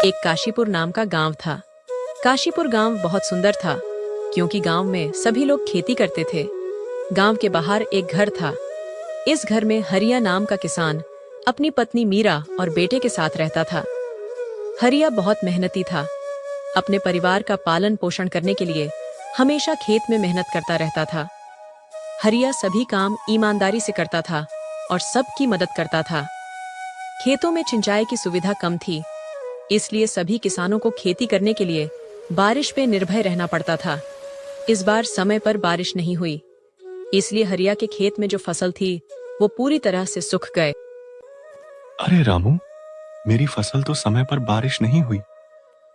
एक काशीपुर नाम का गांव था। काशीपुर गांव बहुत सुंदर था क्योंकि गांव में सभी लोग खेती करते थे। गांव के बाहर एक घर था। इस घर में हरिया नाम का किसान अपनी पत्नी मीरा और बेटे के साथ रहता था। हरिया बहुत मेहनती था। अपने परिवार का पालन पोषण करने के लिए हमेशा खेत में मेहनत करता रहता था। हरिया सभी काम ईमानदारी से करता था और सबकी मदद करता था। खेतों में सिंचाई की सुविधा कम थी, इसलिए सभी किसानों को खेती करने के लिए बारिश पे निर्भर रहना पड़ता था। इस बार समय पर बारिश नहीं हुई, इसलिए हरिया के खेत में जो फसल थी वो पूरी तरह से सूख गए। अरे रामू, मेरी फसल तो समय पर बारिश नहीं हुई,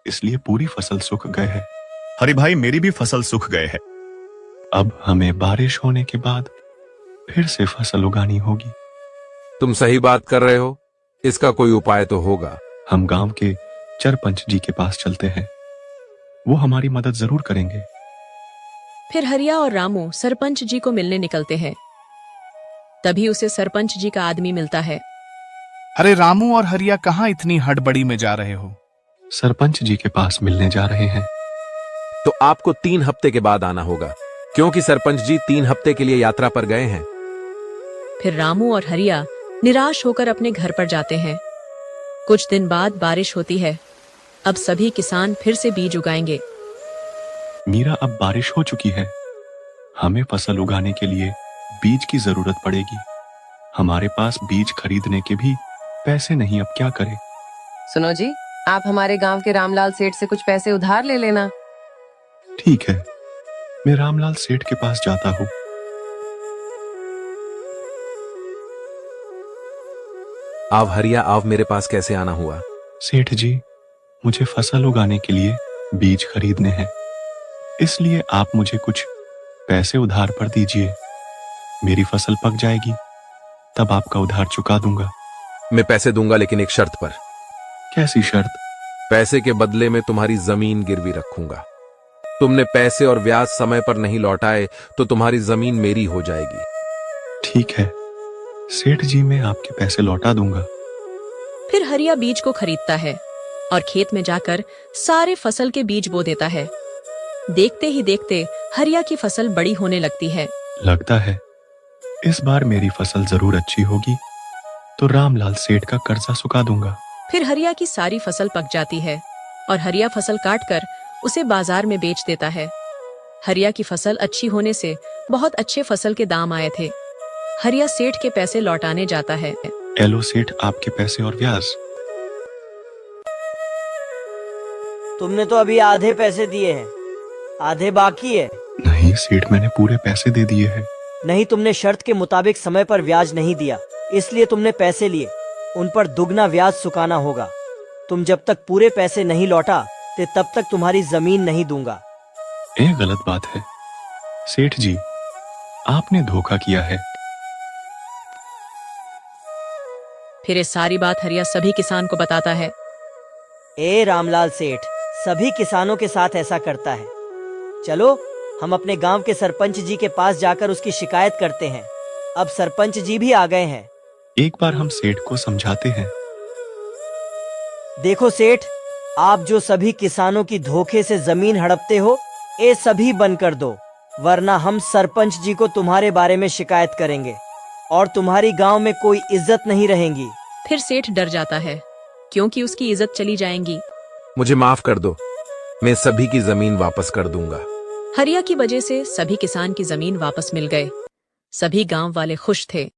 इसलिए पूरी फसल सूख गए है। हरि भाई, मेरी भी फसल सूख गए है। अब हमें बारिश होने के बाद फिर से फसल उगानी होगी। तुम सही बात कर रहे हो, इसका कोई उपाय तो होगा। हम गांव के सरपंच जी के पास चलते हैं, वो हमारी मदद जरूर करेंगे। फिर हरिया और रामू सरपंच जी को मिलने निकलते हैं। तभी उसे सरपंच जी का आदमी मिलता है। अरे रामू और हरिया कहाँ इतनी हड़बड़ी में जा रहे हो? सरपंच जी के पास मिलने जा रहे हैं। तो आपको 3 हफ्ते के बाद आना होगा, क्योंकि सरपंच जी 3 हफ्ते के लिए यात्रा पर गए हैं। फिर रामू और हरिया निराश होकर अपने घर पर जाते हैं। कुछ दिन बाद बारिश होती है। अब सभी किसान फिर से बीज उगाएंगे। मीरा, अब बारिश हो चुकी है, हमें फसल उगाने के लिए बीज की जरूरत पड़ेगी। हमारे पास बीज खरीदने के भी पैसे नहीं, अब क्या करें? सुनो जी, आप हमारे गांव के रामलाल सेठ से कुछ पैसे उधार ले लेना। ठीक है, मैं रामलाल सेठ के पास जाता हूँ। आप हरिया, आप मेरे पास कैसे आना हुआ? सेठ जी, मुझे फसल उगाने के लिए बीज खरीदने हैं, इसलिए आप मुझे कुछ पैसे उधार पर दीजिए। मेरी फसल पक जाएगी, तब आपका उधार चुका दूंगा। मैं पैसे दूंगा, लेकिन एक शर्त पर। कैसी शर्त? पैसे के बदले में तुम्हारी जमीन गिरवी रखूंगा। तुमने पैसे और ब्याज समय पर नहीं लौटाए तो तुम्हारी जमीन मेरी हो जाएगी। ठीक है सेठ जी, मैं आपके पैसे लौटा दूंगा। फिर हरिया बीज को खरीदता है और खेत में जाकर सारे फसल के बीज बो देता है। देखते ही देखते हरिया की फसल बड़ी होने लगती है। लगता है इस बार मेरी फसल जरूर अच्छी होगी, तो रामलाल सेठ का कर्जा चुका दूंगा। फिर हरिया की सारी फसल पक जाती है और हरिया फसल काटकर उसे बाजार में बेच देता है। हरिया की फसल अच्छी होने से बहुत अच्छे फसल के दाम आए थे। हरिया सेठ के पैसे लौटाने जाता है। एलो सेठ, आपके पैसे और ब्याज। तुमने तो अभी आधे पैसे दिए हैं, आधे बाकी है। नहीं सेठ, मैंने पूरे पैसे दे दिए हैं। नहीं, तुमने शर्त के मुताबिक समय पर ब्याज नहीं दिया, इसलिए तुमने पैसे लिए। उन पर दुगना ब्याज चुकाना होगा। तुम जब तक पूरे पैसे नहीं लौटाते तब तक तुम्हारी जमीन नहीं दूंगा। ये गलत बात है सेठ जी, आपने धोखा किया है। फिर ये सारी बात हरिया सभी किसान को बताता है। ए रामलाल सेठ सभी किसानों के साथ ऐसा करता है। चलो हम अपने गांव के सरपंच जी के पास जाकर उसकी शिकायत करते हैं। अब सरपंच जी भी आ गए हैं। एक बार हम सेठ को समझाते हैं। देखो सेठ, आप जो सभी किसानों की धोखे से जमीन हड़पते हो, ये सभी बंद कर दो, वरना हम सरपंच जी को तुम्हारे बारे में शिकायत करेंगे और तुम्हारी गांव में कोई इज्जत नहीं रहेगी। फिर सेठ डर जाता है क्योंकि उसकी इज्जत चली जाएगी। मुझे माफ कर दो, मैं सभी की जमीन वापस कर दूंगा। हरिया की वजह से सभी किसान की जमीन वापस मिल गए। सभी गांव वाले खुश थे।